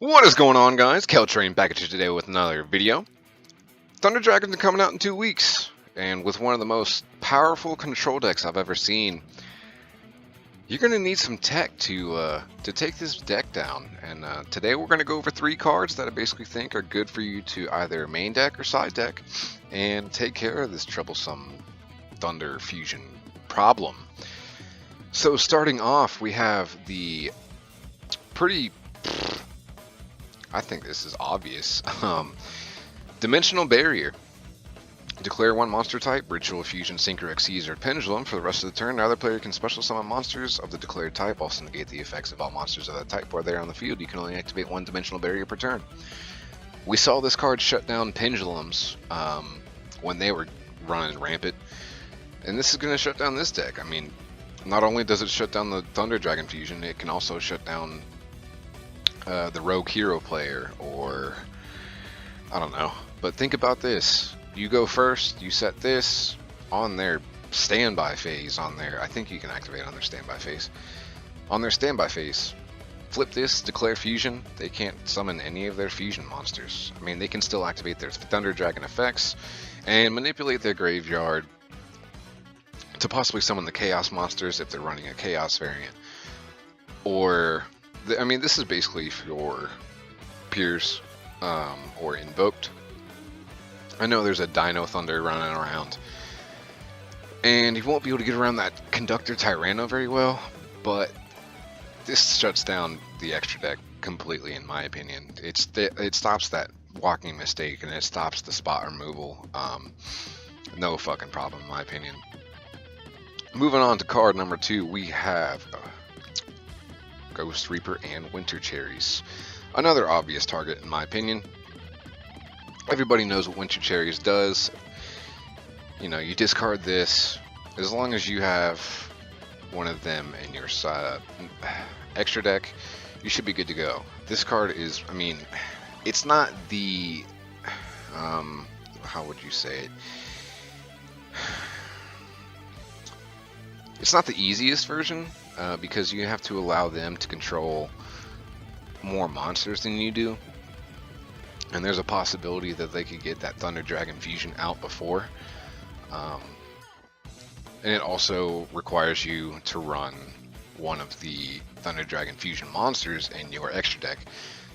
What is going on, guys? Keltrain back at you today with another video. Thunder Dragons are coming out in 2 weeks, and with one of the most powerful control decks I've ever seen. You're going to need some tech to take this deck down, and today we're going to go over 3 cards that I basically think are good for you to either main deck or side deck, and take care of this troublesome Thunder Fusion problem. So starting off, we have the pretty... I think this is obvious. Dimensional Barrier. Declare one monster type, Ritual, Fusion, Synchro, Xyz, or Pendulum for the rest of the turn. Neither player can special summon monsters of the declared type. Also negate the effects of all monsters of that type while they're on the field. You can only activate one Dimensional Barrier per turn. We saw this card shut down Pendulums when they were running rampant. And this is going to shut down this deck. I mean, not only does it shut down the Thunder Dragon Fusion, it can also shut down the rogue hero player, or I don't know. But think about this. You go first, you set this on their standby phase on there. I think you can activate on their standby phase. On their standby phase, flip this, declare fusion. They can't summon any of their fusion monsters. I mean, they can still activate their Thunder Dragon effects and manipulate their graveyard to possibly summon the chaos monsters if they're running a chaos variant. Or I mean, this is basically for Piers or Invoked. I know there's a Dino Thunder running around, and you won't be able to get around that Conductor Tyranno very well, but this shuts down the extra deck completely, in my opinion. It stops that walking mistake, and it stops the spot removal. No fucking problem, in my opinion. Moving on to card number 2, we have Ghost Reaper and Winter Cherries. Another obvious target, in my opinion. Everybody knows what Winter Cherries does. You know, you discard this. As long as you have one of them in your extra deck, you should be good to go. This card is, I mean, it's not the, how would you say it? It's not the easiest version, because you have to allow them to control more monsters than you do. And there's a possibility that they could get that Thunder Dragon Fusion out before. And it also requires you to run one of the Thunder Dragon Fusion monsters in your extra deck.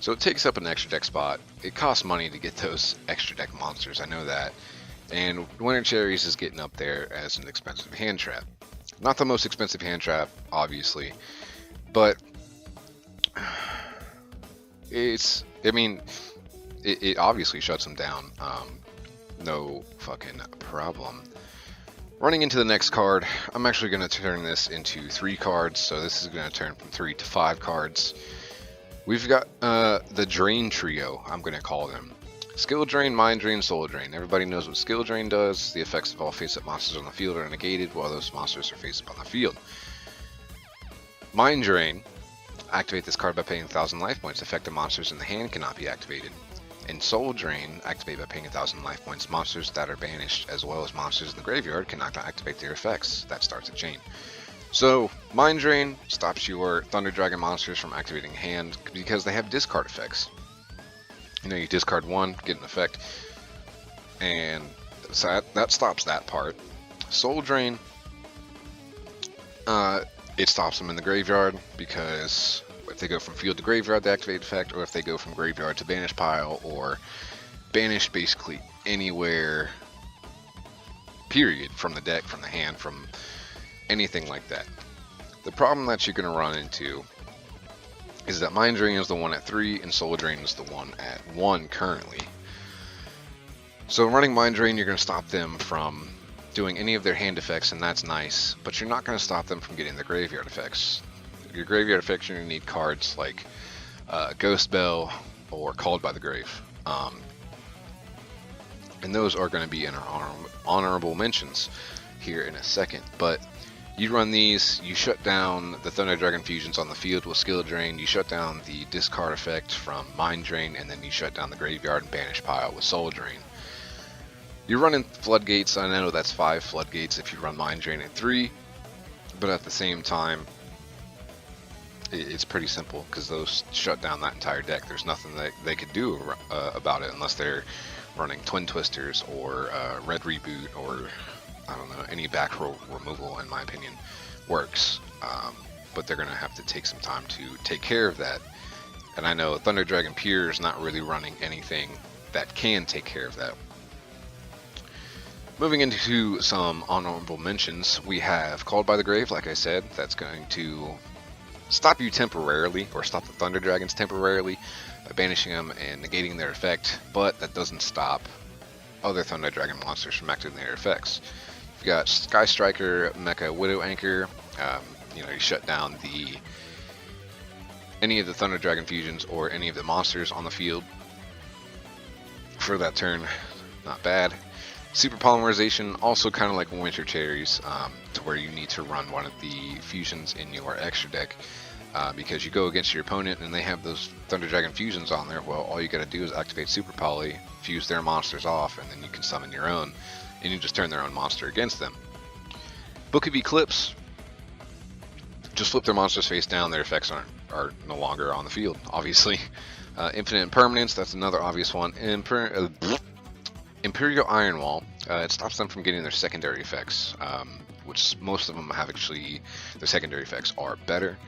So it takes up an extra deck spot. It costs money to get those extra deck monsters, I know that. And Winter Cherries is getting up there as an expensive hand trap. Not the most expensive hand trap, obviously, but it's, I mean, it obviously shuts them down. No fucking problem. Running into the next card, I'm actually going to turn this into 3 cards, so this is going to turn from 3 to 5 cards. We've got the Drain Trio, I'm going to call them. Skill Drain, Mind Drain, Soul Drain. Everybody knows what Skill Drain does. The effects of all face-up monsters on the field are negated while those monsters are face-up on the field. Mind Drain. Activate this card by paying 1,000 life points. Effective monsters in the hand cannot be activated. And Soul Drain. Activate by paying 1,000 life points. Monsters that are banished as well as monsters in the graveyard cannot activate their effects. That starts a chain. So, Mind Drain stops your Thunder Dragon monsters from activating hand because they have discard effects. You know, you discard one, get an effect, and so that stops that part. Soul Drain, it stops them in the graveyard, because if they go from field to graveyard, they activate effect, or if they go from graveyard to banish pile, or banish basically anywhere, period, from the deck, from the hand, from anything like that. The problem that you're going to run into is that Mind Drain is the one at 3 and Soul Drain is the one at 1 currently. So running Mind Drain, you're going to stop them from doing any of their hand effects, and that's nice, but you're not going to stop them from getting the graveyard effects. Your graveyard effects, you're going to need cards like Ghost Bell or Called by the Grave. And those are going to be in our honorable mentions here in a second, but you run these, you shut down the Thunder Dragon Fusions on the field with Skill Drain, you shut down the discard effect from Mind Drain, and then you shut down the graveyard and banish pile with Soul Drain. You're running Floodgates. I know that's 5 Floodgates if you run Mind Drain at 3, but at the same time, it's pretty simple because those shut down that entire deck. There's nothing that they could do about it unless they're running Twin Twisters or Red Reboot or I don't know, any back row removal, in my opinion, works. But they're going to have to take some time to take care of that. And I know Thunder Dragon Pure is not really running anything that can take care of that. Moving into some honorable mentions, we have Called by the Grave, like I said. That's going to stop you temporarily, or stop the Thunder Dragons temporarily, by banishing them and negating their effect, but that doesn't stop other Thunder Dragon monsters from activating their effects. You've got Sky Striker, Mecha Widow Anchor. You shut down any of the Thunder Dragon fusions or any of the monsters on the field for that turn. Not bad. Super Polymerization, also kind of like Winter Cherries, to where you need to run one of the fusions in your extra deck. Because you go against your opponent and they have those Thunder Dragon fusions on there, well, all you gotta do is activate Super Poly, fuse their monsters off, and then you can summon your own, and you just turn their own monster against them. Book of Eclipse, just flip their monsters face down, their effects are no longer on the field, obviously. Infinite Impermanence, that's another obvious one. Imperial Iron Wall, it stops them from getting their secondary effects, which most of them have actually, their secondary effects are better.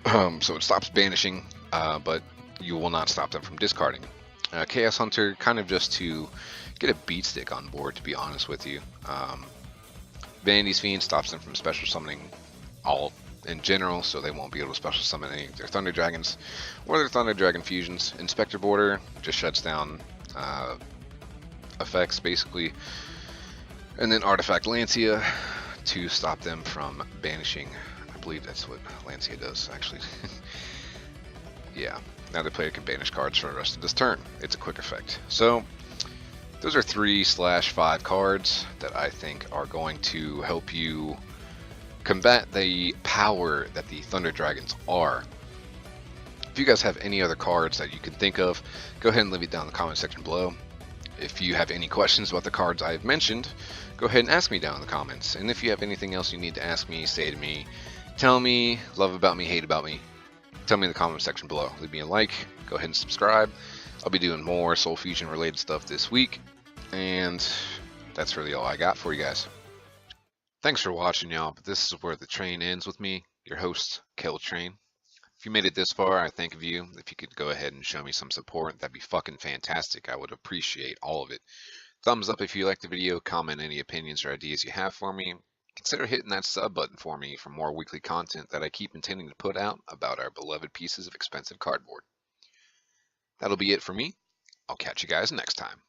So it stops banishing, but you will not stop them from discarding. Chaos Hunter, kind of just to get a beat stick on board, to be honest with you. Vanity's Fiend stops them from special summoning all in general, so they won't be able to special summon any of their Thunder Dragons or their Thunder Dragon fusions. Inspector Border just shuts down effects, basically. And then Artifact Lancia to stop them from banishing. I believe that's what Lancia does, actually. Yeah, now the player can banish cards for the rest of this turn. It's a quick effect. So those are 3/5 cards that I think are going to help you combat the power that the Thunder Dragons are. If you guys have any other cards that you can think of, go ahead and leave it down in the comment section below. If you have any questions about the cards I've mentioned, go ahead and ask me down in the comments. And if you have anything else you need to ask me, say to me, tell me, love about me, hate about me, tell me in the comment section below. Leave me a like, go ahead and subscribe. I'll be doing more Soul Fusion related stuff this week. And that's really all I got for you guys. Thanks for watching, y'all, but this is where the train ends with me, your host, Train. If you made it this far, I think of you. If you could go ahead and show me some support, that'd be fucking fantastic. I would appreciate all of it. Thumbs up if you liked the video, comment any opinions or ideas you have for me. Consider hitting that sub button for me for more weekly content that I keep intending to put out about our beloved pieces of expensive cardboard. That'll be it for me. I'll catch you guys next time.